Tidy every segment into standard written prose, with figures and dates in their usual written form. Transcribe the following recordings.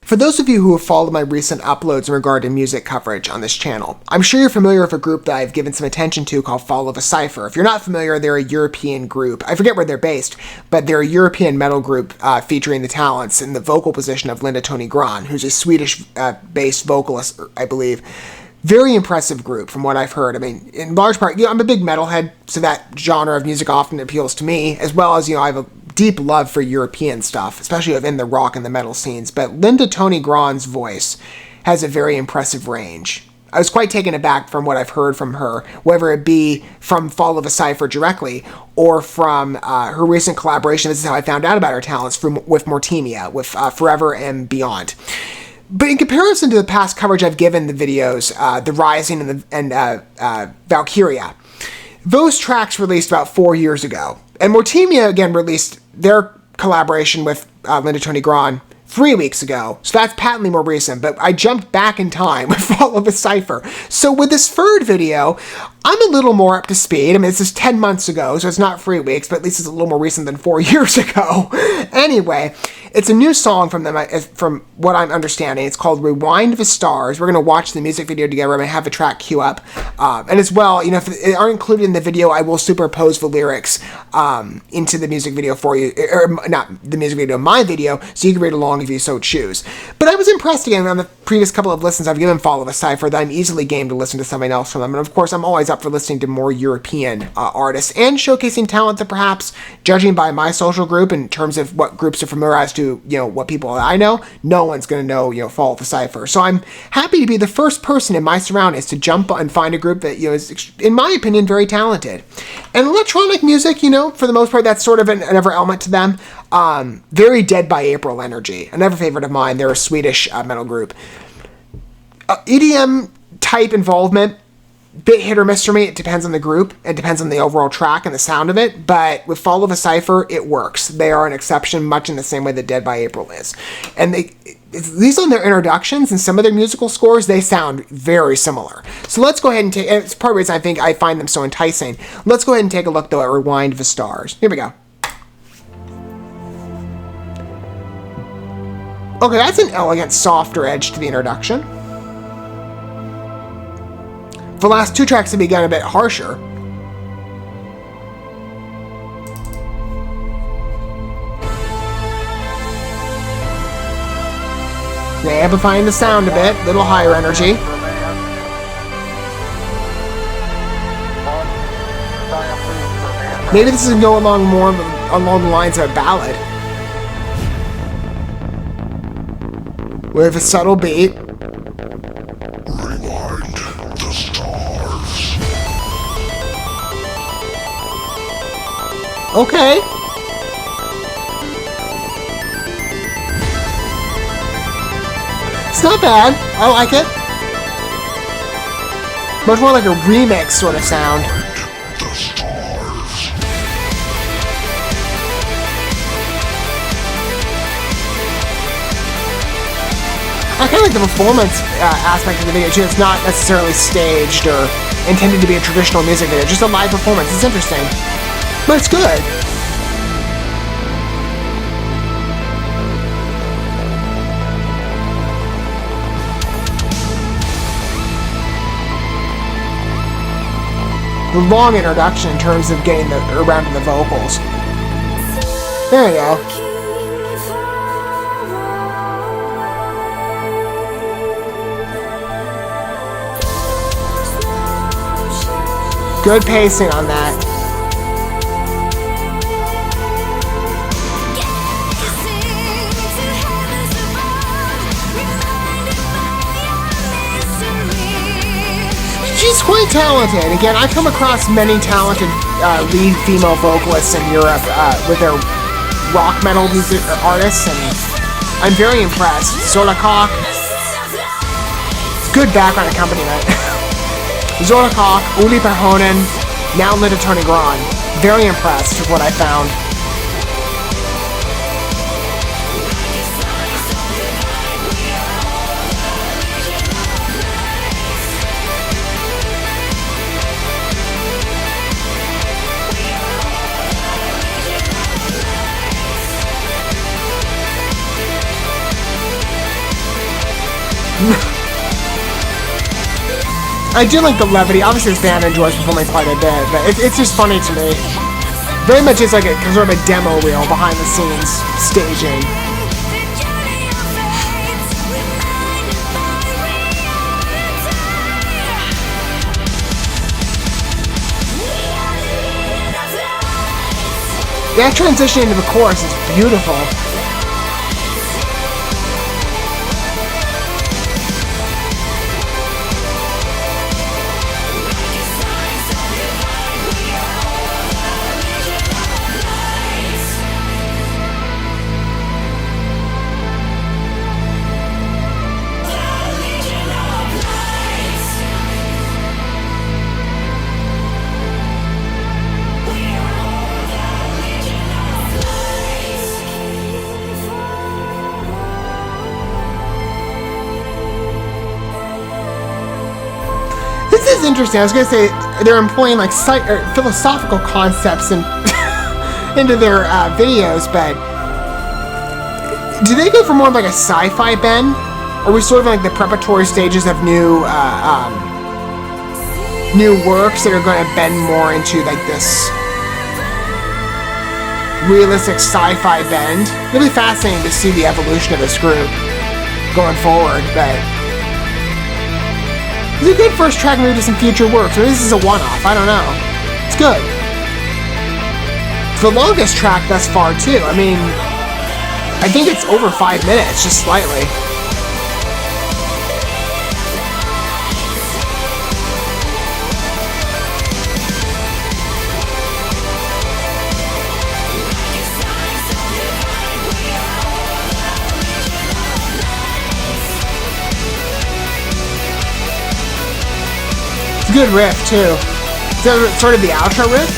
For those of you who have followed my recent uploads in regard to music coverage on this channel, I'm sure you're familiar with a group that I've given some attention to called Follow the CIPHER. If you're not familiar, they're a European group. I forget where they're based, but they're a European metal group featuring the talents in the vocal position of Linda Tony Gran, who's a Swedish-based vocalist, I believe. Very impressive group from what I've heard. I mean, in large part, I'm a big metalhead, so that genre of music often appeals to me, as well as, I have a deep love for European stuff, especially in the rock and the metal scenes. But Linda Tony Gran's voice has a very impressive range. I was quite taken aback from what I've heard from her, whether it be from Follow the CIPHER directly or from her recent collaboration. This is how I found out about her talents with Mortemia, with Forever and Beyond. But in comparison to the past coverage I've given the videos, The Rising and Valkyria, those tracks released about 4 years ago. And Mortemia, again, released their collaboration with Linda Tony Gran 3 weeks ago. So that's patently more recent, but I jumped back in time with Follow the CIPHER. So with this third video, I'm a little more up to speed. I mean, this is 10 months ago, so it's not 3 weeks, but at least it's a little more recent than 4 years ago. Anyway, it's a new song from them, from what I'm understanding. It's called Rewind the Stars. We're going to watch the music video together. I'm going to have the track queue up. And as well, if they aren't included in the video, I will superpose the lyrics into the music video for you. Or not the music video, my video, so you can read along if you so choose. But I was impressed again on the previous couple of listens I've given Follow the CIPHER that I'm easily game to listen to something else from them. And of course, I'm always up for listening to more European artists and showcasing talent that perhaps, judging by my social group in terms of what groups are familiarized to, what people I know, no one's going to know, Follow the CIPHER. So I'm happy to be the first person in my surroundings to jump and find a group that, is, in my opinion, very talented. And electronic music, for the most part, that's sort of another element to them. Very Dead by April energy. Another favorite of mine. They're a Swedish metal group. EDM type involvement, bit hit or miss for me. It depends on the group. It depends on the overall track and the sound of it. But with Follow the CIPHER, it works. They are an exception, much in the same way that Dead by April is. And at least on their introductions and some of their musical scores, they sound very similar. So let's go ahead and it's part of the reason I think I find them so enticing. Let's go ahead and take a look, though, at Rewind the Stars. Here we go. Okay, that's an elegant, softer edge to the introduction. The last two tracks have begun a bit harsher. Yeah, amplifying the sound a bit, a little higher energy. Maybe this is going to go along more along the lines of a ballad. With a subtle beat. Rewind the stars. Okay. It's not bad. I like it. Much more like a remix sort of sound. The stars. I kind of like the performance aspect of the video too. It's not necessarily staged or intended to be a traditional music video, just a live performance. It's interesting, but it's good. The long introduction in terms of getting around to the vocals. There you go. Good pacing on that. She's quite talented. Again, I come across many talented lead female vocalists in Europe with their rock metal music artists, and I'm very impressed. Zorlakok, good background accompaniment. Zorlakok, Uli Perhonen, now Linda Tony Gran. Very impressed with what I found. I do like the levity. Obviously, this band enjoys performing quite a bit, but it's just funny to me. Very much is like a sort of a demo reel behind the scenes staging. That transition into the chorus is beautiful. This is interesting. I was going to say they're employing like philosophical concepts and into their videos, but do they go for more of like a sci-fi bend? Or are we sort of like the preparatory stages of new works that are going to bend more into like this realistic sci-fi bend? It'll be fascinating to see the evolution of this group going forward, but it's a good first track move to some future work. So this is a one-off. I don't know. It's good. It's the longest track thus far, too. I mean, I think it's over 5 minutes, just slightly. Good riff too. Is that sort of the outro riff?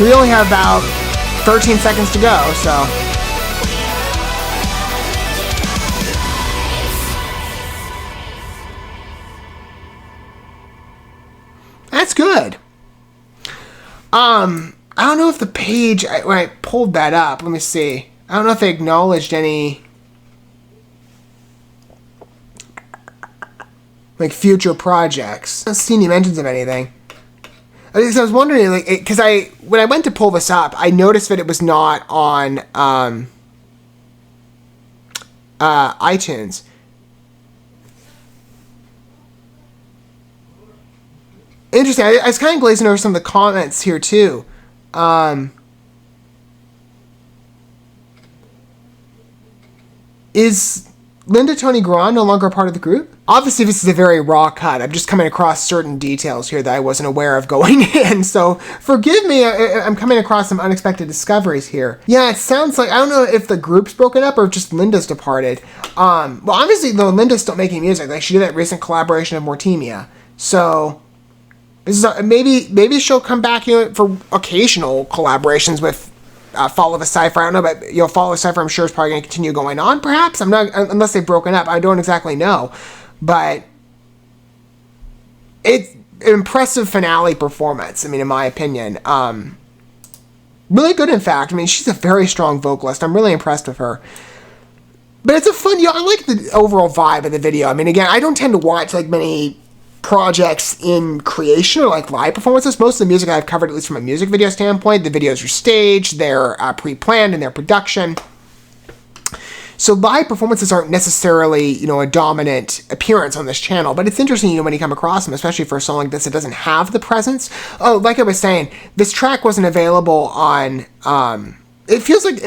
We only have about 13 seconds to go, so. That's good. I don't know if the page, when I pulled that up, let me see. I don't know if they acknowledged any like future projects. I don't see any mentions of anything. I was wondering, like, because when I went to pull this up, I noticed that it was not on iTunes. Interesting. I was kind of glazing over some of the comments here too. Is Linda Tony Grant no longer a part of the group? Obviously, this is a very raw cut. I'm just coming across certain details here that I wasn't aware of going in, so forgive me. I'm coming across some unexpected discoveries here. Yeah, it sounds like, I don't know if the group's broken up or if just Linda's departed. Well, obviously, though, Linda's still making music. Like, she did that recent collaboration of Mortemia. So, this is maybe she'll come back, for occasional collaborations with Fall of a CIPHER. I don't know, but Fall of a CIPHER, I'm sure is probably going to continue going on. Perhaps I'm not, unless they've broken up. I don't exactly know, but it's an impressive finale performance. I mean, in my opinion, really good. In fact, I mean, she's a very strong vocalist. I'm really impressed with her. But it's a fun. I like the overall vibe of the video. I mean, again, I don't tend to watch like many projects in creation or like live performances. Most of the music I've covered, at least from a music video standpoint, the videos are staged, they're pre-planned in their production. So live performances aren't necessarily, a dominant appearance on this channel, but it's interesting, when you come across them, especially for a song like this, it doesn't have the presence. Oh, like I was saying, this track wasn't available on, it feels like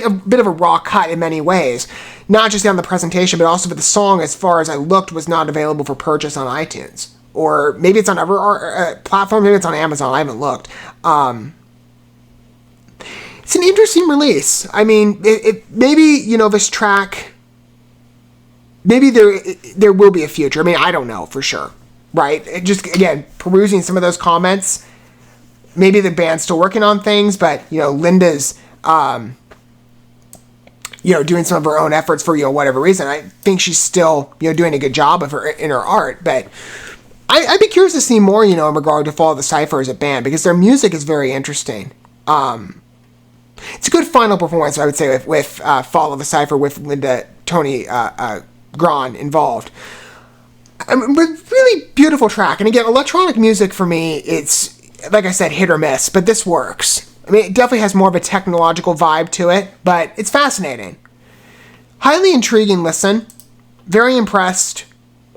a bit of a raw cut in many ways. Not just on the presentation, but also for the song, as far as I looked, was not available for purchase on iTunes. Or maybe it's on other platforms, maybe it's on Amazon, I haven't looked. It's an interesting release. I mean, maybe, this track, maybe there will be a future. I mean, I don't know for sure, right? Just, again, perusing some of those comments, maybe the band's still working on things, but, Linda's, doing some of her own efforts for, whatever reason. I think she's still, doing a good job of her in her art, but I'd be curious to see more, in regard to Fall of the CIPHER as a band, because their music is very interesting. It's a good final performance, I would say, with Fall of the CIPHER with Linda Tony Gron involved. Really beautiful track. And again, electronic music for me, it's, like I said, hit or miss, but this works. I mean, it definitely has more of a technological vibe to it, but it's fascinating. Highly intriguing listen. Very impressed.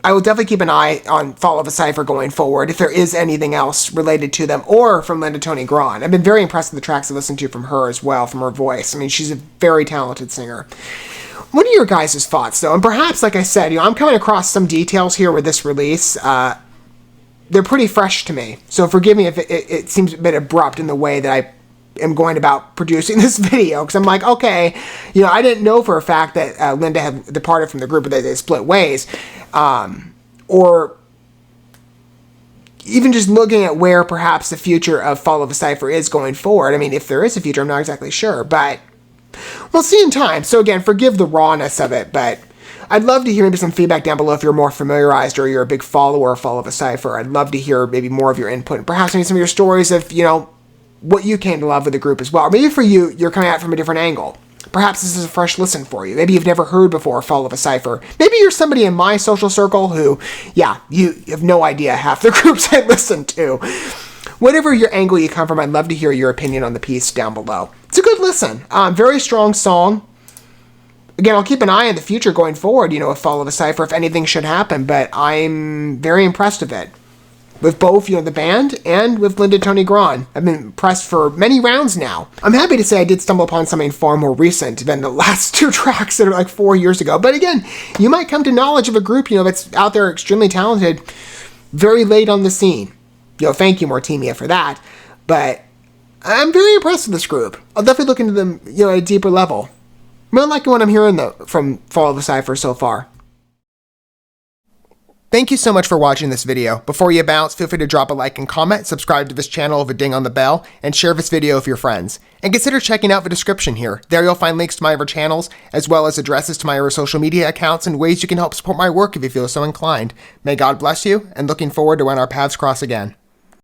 I will definitely keep an eye on Fall of a Cypher going forward if there is anything else related to them or from Linda Toni Gron. I've been very impressed with the tracks I've listened to from her as well, from her voice. I mean, she's a very talented singer. What are your guys' thoughts, though? And perhaps, like I said, I'm coming across some details here with this release. They're pretty fresh to me, so forgive me if it seems a bit abrupt in the way that I am going about producing this video, because I'm like, okay, I didn't know for a fact that Linda had departed from the group, or that they split ways, or even just looking at where perhaps the future of Fall of a Cypher is going forward. I mean, if there is a future, I'm not exactly sure, but we'll see in time. So again, forgive the rawness of it, but I'd love to hear maybe some feedback down below if you're more familiarized or you're a big follower of Fall of a Cypher. I'd love to hear maybe more of your input, and perhaps maybe some of your stories of, what you came to love with the group as well. Or maybe for you, you're coming at it from a different angle. Perhaps this is a fresh listen for you. Maybe you've never heard before Fall of a Cypher. Maybe you're somebody in my social circle who, you have no idea half the groups I listen to. Whatever your angle you come from, I'd love to hear your opinion on the piece down below. It's a good listen. Very strong song. Again, I'll keep an eye on the future going forward, with Fall of a Cypher if anything should happen, but I'm very impressed with it. With both, the band and with Linda Toni Gron. I've been impressed for many rounds now. I'm happy to say I did stumble upon something far more recent than the last two tracks that are like 4 years ago. But again, you might come to knowledge of a group, that's out there extremely talented, very late on the scene. Thank you, Mortimia, for that. But I'm very impressed with this group. I'll definitely look into them, at a deeper level. I'm really liking what I'm hearing, though, from Fall of a Cypher so far. Thank you so much for watching this video. Before you bounce, feel free to drop a like and comment, subscribe to this channel with a ding on the bell, and share this video with your friends. And consider checking out the description here. There you'll find links to my other channels, as well as addresses to my other social media accounts and ways you can help support my work if you feel so inclined. May God bless you, and looking forward to when our paths cross again.